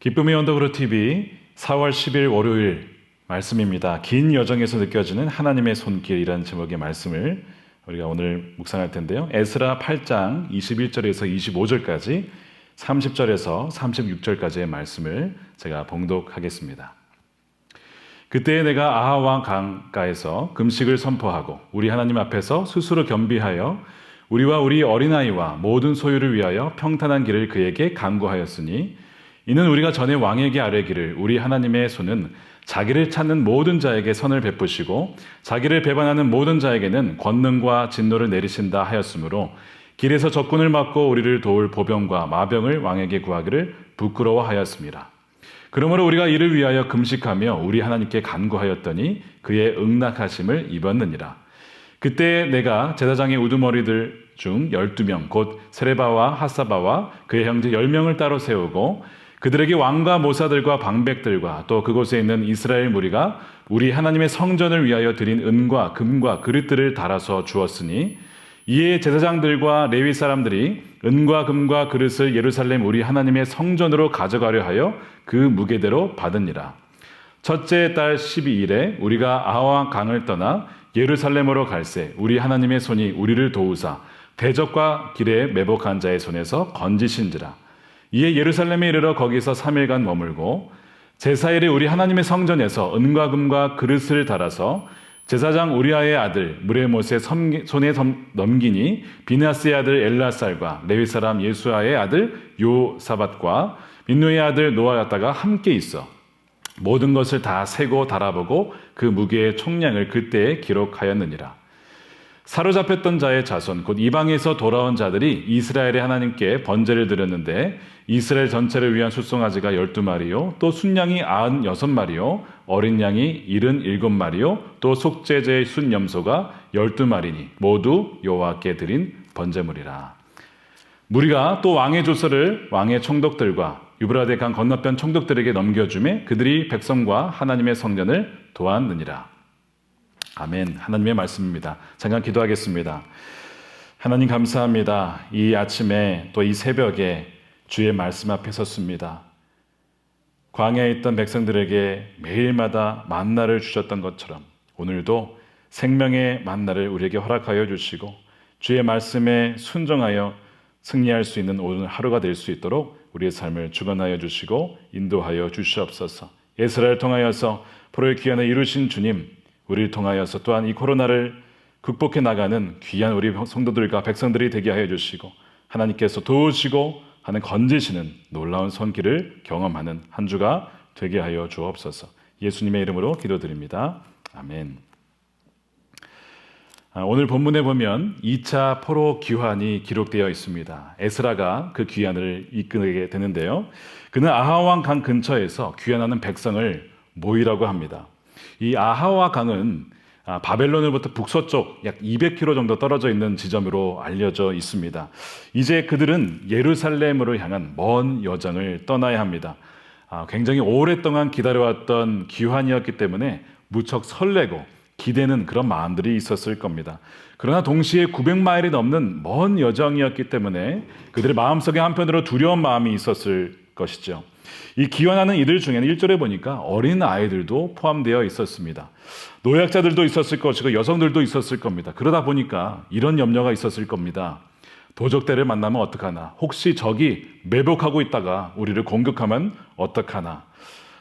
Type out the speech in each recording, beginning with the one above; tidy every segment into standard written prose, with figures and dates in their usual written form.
기쁨의 언덕으로 TV 4월 10일 월요일 말씀입니다. 긴 여정에서 느껴지는 하나님의 손길이라는 제목의 말씀을 우리가 오늘 묵상할 텐데요. 에스라 8장 21절에서 25절까지 30절에서 36절까지의 말씀을 제가 봉독하겠습니다. 그때 내가 아하 왕 강가에서 금식을 선포하고 우리 하나님 앞에서 스스로 겸비하여 우리와 우리 어린아이와 모든 소유를 위하여 평탄한 길을 그에게 간구하였으니 이는 우리가 전에 왕에게 아뢰기를 우리 하나님의 손은 자기를 찾는 모든 자에게 선을 베푸시고 자기를 배반하는 모든 자에게는 권능과 진노를 내리신다 하였으므로 길에서 적군을 막고 우리를 도울 보병과 마병을 왕에게 구하기를 부끄러워하였습니다. 그러므로 우리가 이를 위하여 금식하며 우리 하나님께 간구하였더니 그의 응낙하심을 입었느니라. 그때 내가 제사장의 우두머리들 중 12명 곧 세레바와 하사바와 그의 형제 10명을 따로 세우고 그들에게 왕과 모사들과 방백들과 또 그곳에 있는 이스라엘 무리가 우리 하나님의 성전을 위하여 드린 은과 금과 그릇들을 달아서 주었으니 이에 제사장들과 레위 사람들이 은과 금과 그릇을 예루살렘 우리 하나님의 성전으로 가져가려 하여 그 무게대로 받으니라. 첫째 달 12일에 우리가 아하 강을 떠나 예루살렘으로 갈새 우리 하나님의 손이 우리를 도우사 대적과 길에 매복한 자의 손에서 건지신지라. 이에 예루살렘에 이르러 거기서 3일간 머물고 제4일에 우리 하나님의 성전에서 은과 금과 그릇을 달아서 제사장 우리아의 아들 무레못의 손에 넘기니 비나스의 아들 엘라살과 레위 사람 예수아의 아들 요사밧과 민누의 아들 노아였다가 함께 있어 모든 것을 다 세고 달아보고 그 무게의 총량을 그때에 기록하였느니라. 사로잡혔던 자의 자손 곧 이방에서 돌아온 자들이 이스라엘의 하나님께 번제를 드렸는데 이스라엘 전체를 위한 숫송아지가 12마리요 또 순양이 96마리요 어린 양이 77마리요 또 속죄제의 순염소가 12마리니 모두 여호와께 드린 번제물이라. 무리가 또 왕의 조서를 왕의 총독들과 유브라데 강 건너편 총독들에게 넘겨주매 그들이 백성과 하나님의 성전을 도왔느니라. 아멘. 하나님의 말씀입니다. 잠깐 기도하겠습니다. 하나님 감사합니다. 이 아침에 또 이 새벽에 주의 말씀 앞에 섰습니다. 광야에 있던 백성들에게 매일마다 만나를 주셨던 것처럼 오늘도 생명의 만나를 우리에게 허락하여 주시고 주의 말씀에 순종하여 승리할 수 있는 오늘 하루가 될 수 있도록 우리의 삶을 주관하여 주시고 인도하여 주시옵소서. 에스라를 통하여서 포로의 귀환을 이루신 주님, 우리를 통하여서 또한 이 코로나를 극복해 나가는 귀한 우리 성도들과 백성들이 되게 하여 주시고 하나님께서 도우시고 하는 건지시는 놀라운 손길을 경험하는 한 주가 되게 하여 주옵소서. 예수님의 이름으로 기도드립니다. 아멘. 오늘 본문에 보면 2차 포로 귀환이 기록되어 있습니다. 에스라가 그 귀환을 이끌게 되는데요. 그는 아하왕 강 근처에서 귀환하는 백성을 모이라고 합니다. 이 아하와 강은 바벨론으로부터 북서쪽 약 200km 정도 떨어져 있는 지점으로 알려져 있습니다. 이제 그들은 예루살렘으로 향한 먼 여정을 떠나야 합니다. 굉장히 오랫동안 기다려왔던 귀환이었기 때문에 무척 설레고 기대는 그런 마음들이 있었을 겁니다. 그러나 동시에 900마일이 넘는 먼 여정이었기 때문에 그들의 마음속에 한편으로 두려운 마음이 있었을 것이죠. 이 귀환하는 이들 중에는 1절에 보니까 어린 아이들도 포함되어 있었습니다. 노약자들도 있었을 것이고 여성들도 있었을 겁니다. 그러다 보니까 이런 염려가 있었을 겁니다. 도적대를 만나면 어떡하나? 혹시 적이 매복하고 있다가 우리를 공격하면 어떡하나?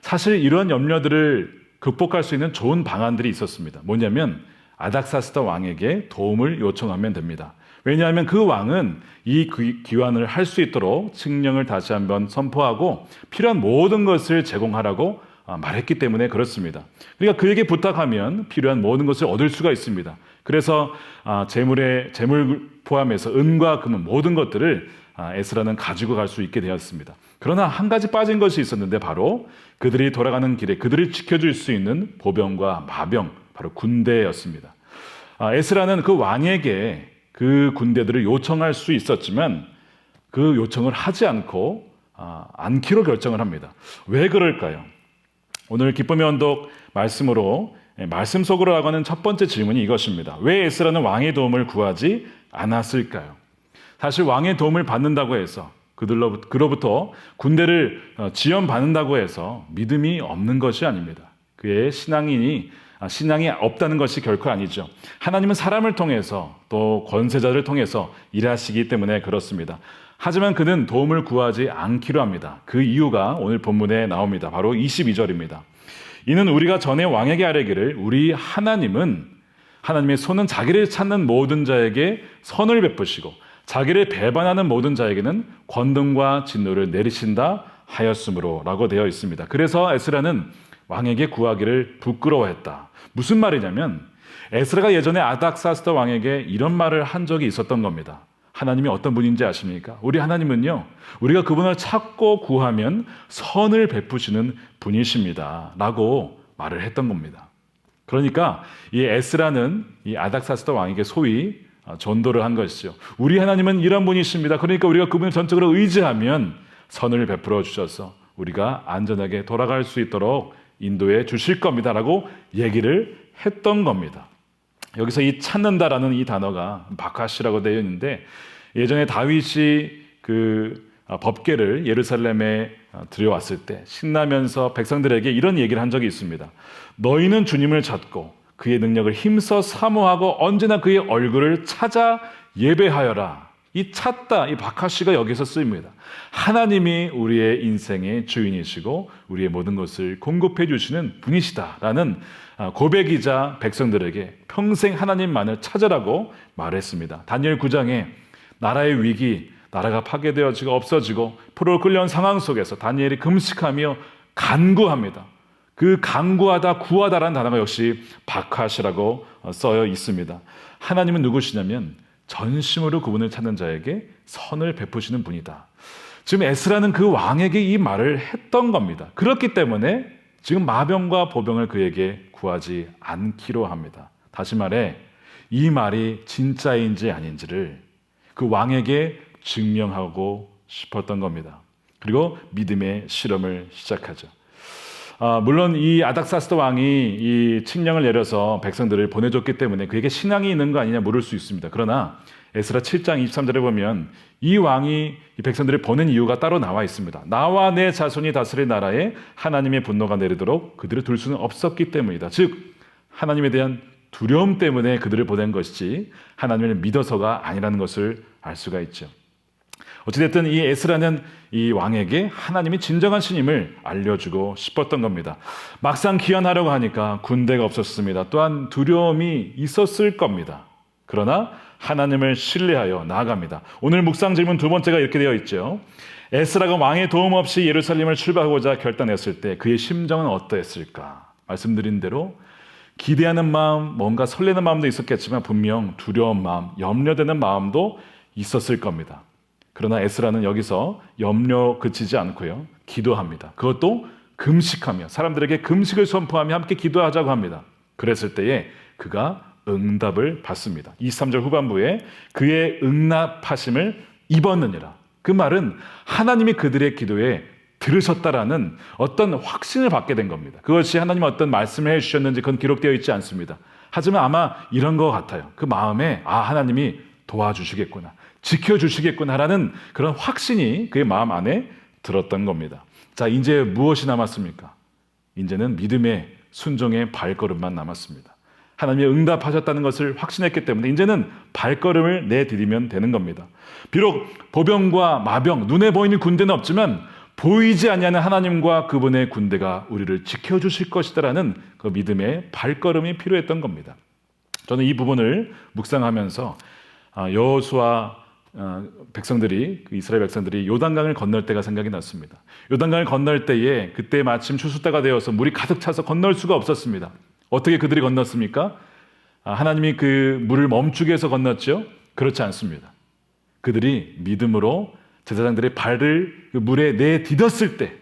사실 이런 염려들을 극복할 수 있는 좋은 방안들이 있었습니다. 뭐냐면 아닥사스다 왕에게 도움을 요청하면 됩니다. 왜냐하면 그 왕은 이 귀환을 할 수 있도록 칙령을 다시 한번 선포하고 필요한 모든 것을 제공하라고 말했기 때문에 그렇습니다. 그러니까 그에게 부탁하면 필요한 모든 것을 얻을 수가 있습니다. 그래서 재물 포함해서 은과 금 모든 것들을 에스라는 가지고 갈 수 있게 되었습니다. 그러나 한 가지 빠진 것이 있었는데 바로 그들이 돌아가는 길에 그들을 지켜줄 수 있는 보병과 마병, 바로 군대였습니다. 에스라는 그 왕에게 그 군대들을 요청할 수 있었지만 그 요청을 하지 않고 않기로 결정을 합니다. 왜 그럴까요? 오늘 기쁨의 언덕 말씀으로 말씀 속으로 나가는 첫 번째 질문이 이것입니다. 왜 에스라는 왕의 도움을 구하지 않았을까요? 사실 왕의 도움을 받는다고 해서 그로부터 군대를 지원받는다고 해서 믿음이 없는 것이 아닙니다. 그의 신앙이 없다는 것이 결코 아니죠. 하나님은 사람을 통해서 또 권세자를 통해서 일하시기 때문에 그렇습니다. 하지만 그는 도움을 구하지 않기로 합니다. 그 이유가 오늘 본문에 나옵니다. 바로 22절입니다. 이는 우리가 전에 왕에게 아뢰기를 우리 하나님의 손은 자기를 찾는 모든 자에게 선을 베푸시고 자기를 배반하는 모든 자에게는 권능과 진노를 내리신다 하였으므로 라고 되어 있습니다. 그래서 에스라는 왕에게 구하기를 부끄러워했다. 무슨 말이냐면 에스라가 예전에 아닥사스다 왕에게 이런 말을 한 적이 있었던 겁니다. 하나님이 어떤 분인지 아십니까? 우리 하나님은요, 우리가 그분을 찾고 구하면 선을 베푸시는 분이십니다 라고 말을 했던 겁니다. 그러니까 이 에스라는 이 아닥사스다 왕에게 소위 전도를 한 것이죠. 우리 하나님은 이런 분이십니다. 그러니까 우리가 그분을 전적으로 의지하면 선을 베풀어 주셔서 우리가 안전하게 돌아갈 수 있도록 인도해 주실 겁니다 라고 얘기를 했던 겁니다. 여기서 이 찾는다라는 이 단어가 바카시라고 되어 있는데 예전에 다윗이 그 법궤를 예루살렘에 들여왔을 때 신나면서 백성들에게 이런 얘기를 한 적이 있습니다. 너희는 주님을 찾고 그의 능력을 힘써 사모하고 언제나 그의 얼굴을 찾아 예배하여라. 이 찾다, 이 바카시가 여기서 쓰입니다. 하나님이 우리의 인생의 주인이시고 우리의 모든 것을 공급해 주시는 분이시다라는 고백이자 백성들에게 평생 하나님만을 찾으라고 말했습니다. 다니엘 9장에 나라의 위기, 나라가 파괴되어지고 없어지고 포로로 끌려온 상황 속에서 다니엘이 금식하며 간구합니다. 그 간구하다, 구하다라는 단어가 역시 바카시라고 써여 있습니다. 하나님은 누구시냐면 전심으로 그분을 찾는 자에게 선을 베푸시는 분이다. 지금 에스라는 그 왕에게 이 말을 했던 겁니다. 그렇기 때문에 지금 마병과 보병을 그에게 구하지 않기로 합니다. 다시 말해 이 말이 진짜인지 아닌지를 그 왕에게 증명하고 싶었던 겁니다. 그리고 믿음의 실험을 시작하죠. 물론 이 아닥사스다 왕이 이 칙령을 내려서 백성들을 보내줬기 때문에 그에게 신앙이 있는 거 아니냐 물을 수 있습니다. 그러나 에스라 7장 23절에 보면 이 왕이 이 백성들을 보낸 이유가 따로 나와 있습니다. 나와 내 자손이 다스릴 나라에 하나님의 분노가 내리도록 그들을 둘 수는 없었기 때문이다. 즉 하나님에 대한 두려움 때문에 그들을 보낸 것이지 하나님을 믿어서가 아니라는 것을 알 수가 있죠. 어찌됐든 이 에스라는 이 왕에게 하나님이 진정한 신임을 알려주고 싶었던 겁니다. 막상 귀환하려고 하니까 군대가 없었습니다. 또한 두려움이 있었을 겁니다. 그러나 하나님을 신뢰하여 나아갑니다. 오늘 묵상 질문 두 번째가 이렇게 되어 있죠. 에스라가 왕의 도움 없이 예루살렘을 출발하고자 결단했을 때 그의 심정은 어떠했을까? 말씀드린 대로 기대하는 마음, 뭔가 설레는 마음도 있었겠지만 분명 두려운 마음, 염려되는 마음도 있었을 겁니다. 그러나 에스라는 여기서 염려 그치지 않고요. 기도합니다. 그것도 금식하며 사람들에게 금식을 선포하며 함께 기도하자고 합니다. 그랬을 때에 그가 응답을 받습니다. 23절 후반부에 그의 응답하심을 입었느니라. 그 말은 하나님이 그들의 기도에 들으셨다라는 어떤 확신을 받게 된 겁니다. 그것이 하나님이 어떤 말씀을 해주셨는지 그건 기록되어 있지 않습니다. 하지만 아마 이런 것 같아요. 그 마음에 하나님이 도와주시겠구나, 지켜주시겠구나라는 그런 확신이 그의 마음 안에 들었던 겁니다. 자, 이제 무엇이 남았습니까? 이제는 믿음의 순종의 발걸음만 남았습니다. 하나님이 응답하셨다는 것을 확신했기 때문에 이제는 발걸음을 내디디면 되는 겁니다. 비록 보병과 마병, 눈에 보이는 군대는 없지만 보이지 아니하는 하나님과 그분의 군대가 우리를 지켜주실 것이다라는 그 믿음의 발걸음이 필요했던 겁니다. 저는 이 부분을 묵상하면서 여호수아 백성들이, 이스라엘 백성들이 요단강을 건널 때가 생각이 났습니다. 요단강을 건널 때에 그때 마침 추수 때가 되어서 물이 가득 차서 건널 수가 없었습니다. 어떻게 그들이 건넜습니까? 하나님이 그 물을 멈추게 해서 건넜죠? 그렇지 않습니다. 그들이 믿음으로 제사장들의 발을 그 물에 내디뎠을 때,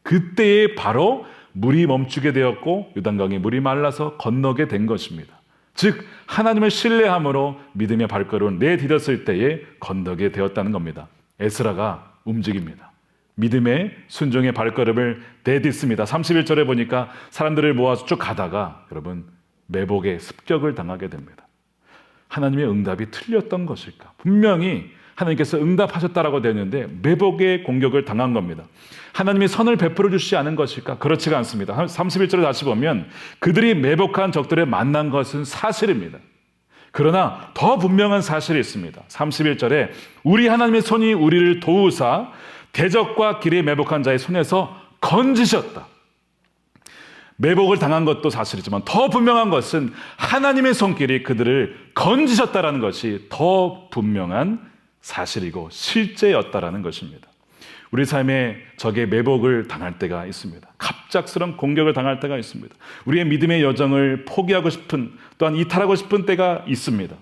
그때에 바로 물이 멈추게 되었고 요단강의 물이 말라서 건너게 된 것입니다. 즉 하나님을 신뢰함으로 믿음의 발걸음을 내디뎠을 때에 건너게 되었다는 겁니다. 에스라가 움직입니다. 믿음의 순종의 발걸음을 내딛습니다. 31절에 보니까 사람들을 모아서 쭉 가다가 여러분 매복에 습격을 당하게 됩니다. 하나님의 응답이 틀렸던 것일까? 분명히 하나님께서 응답하셨다라고 되는데 매복의 공격을 당한 겁니다. 하나님이 선을 베풀어 주시지 않은 것일까? 그렇지가 않습니다. 31절에 다시 보면 그들이 매복한 적들을 만난 것은 사실입니다. 그러나 더 분명한 사실이 있습니다. 31절에 우리 하나님의 손이 우리를 도우사 대적과 길에 매복한 자의 손에서 건지셨다. 매복을 당한 것도 사실이지만 더 분명한 것은 하나님의 손길이 그들을 건지셨다라는 것이 더 분명한 사실이고 실제였다라는 것입니다. 우리 삶에 적의 매복을 당할 때가 있습니다. 갑작스러운 공격을 당할 때가 있습니다. 우리의 믿음의 여정을 포기하고 싶은, 또한 이탈하고 싶은 때가 있습니다.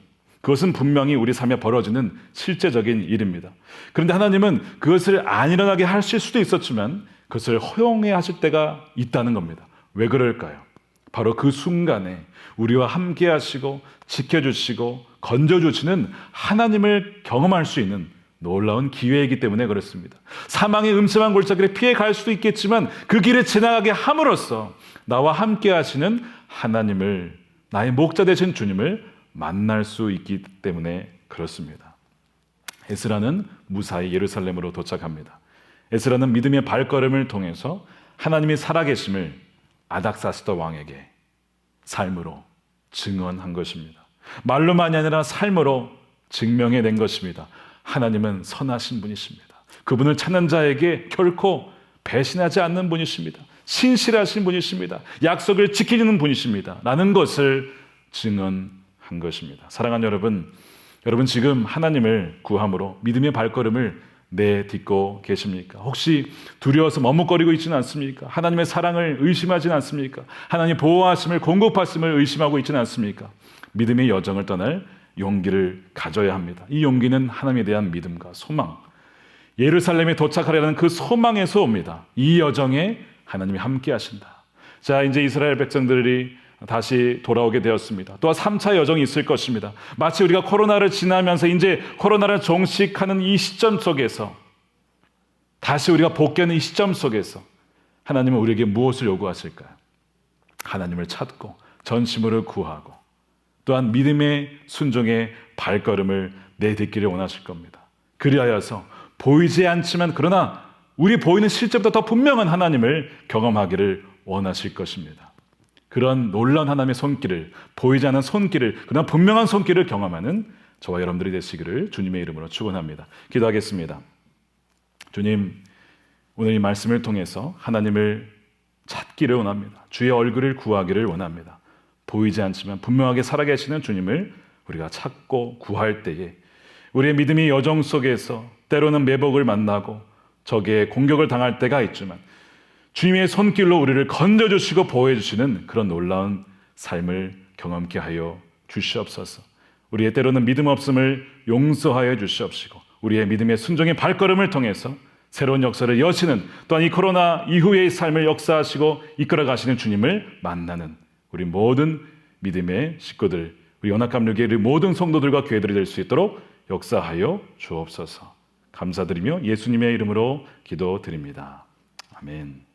그것은 분명히 우리 삶에 벌어지는 실제적인 일입니다. 그런데 하나님은 그것을 안 일어나게 하실 수도 있었지만 그것을 허용해 하실 때가 있다는 겁니다. 왜 그럴까요? 바로 그 순간에 우리와 함께 하시고 지켜주시고 건져주시는 하나님을 경험할 수 있는 놀라운 기회이기 때문에 그렇습니다. 사망의 음침한 골짜기를 피해 갈 수도 있겠지만 그 길을 지나가게 함으로써 나와 함께 하시는 하나님을, 나의 목자 되신 주님을 만날 수 있기 때문에 그렇습니다. 에스라는 무사히 예루살렘으로 도착합니다. 에스라는 믿음의 발걸음을 통해서 하나님이 살아계심을 아닥사스다 왕에게 삶으로 증언한 것입니다. 말로만이 아니라 삶으로 증명해낸 것입니다. 하나님은 선하신 분이십니다. 그분을 찾는 자에게 결코 배신하지 않는 분이십니다. 신실하신 분이십니다. 약속을 지키는 분이십니다. 라는 것을 증언한 것입니다. 사랑하는 여러분, 여러분 지금 하나님을 구함으로 믿음의 발걸음을 내딛고 계십니까? 혹시 두려워서 머뭇거리고 있지는 않습니까? 하나님의 사랑을 의심하지는 않습니까? 하나님의 보호하심을, 공급하심을 의심하고 있지는 않습니까? 믿음의 여정을 떠날 용기를 가져야 합니다. 이 용기는 하나님에 대한 믿음과 소망, 예루살렘에 도착하려는 그 소망에서 옵니다. 이 여정에 하나님이 함께 하신다. 자, 이제 이스라엘 백성들이 다시 돌아오게 되었습니다. 또한 3차 여정이 있을 것입니다. 마치 우리가 코로나를 지나면서 이제 코로나를 종식하는 이 시점 속에서, 다시 우리가 복귀하는 이 시점 속에서 하나님은 우리에게 무엇을 요구하실까요? 하나님을 찾고 전심으로 구하고 또한 믿음의 순종의 발걸음을 내딛기를 원하실 겁니다. 그리하여서 보이지 않지만 그러나 우리 보이는 실제보다 더 분명한 하나님을 경험하기를 원하실 것입니다. 그런 놀라운 하나님의 손길을, 보이지 않는 손길을, 그러나 분명한 손길을 경험하는 저와 여러분들이 되시기를 주님의 이름으로 축원합니다. 기도하겠습니다. 주님, 오늘 이 말씀을 통해서 하나님을 찾기를 원합니다. 주의 얼굴을 구하기를 원합니다. 보이지 않지만 분명하게 살아계시는 주님을 우리가 찾고 구할 때에 우리의 믿음의 여정 속에서 때로는 매복을 만나고 적의 공격을 당할 때가 있지만 주님의 손길로 우리를 건져주시고 보호해주시는 그런 놀라운 삶을 경험케 하여 주시옵소서. 우리의 때로는 믿음 없음을 용서하여 주시옵시고 우리의 믿음의 순종의 발걸음을 통해서 새로운 역사를 여시는, 또한 이 코로나 이후의 삶을 역사하시고 이끌어 가시는 주님을 만나는 우리 모든 믿음의 식구들, 우리 연합감리교회 모든 성도들과 교회들이 될 수 있도록 역사하여 주옵소서. 감사드리며 예수님의 이름으로 기도드립니다. 아멘.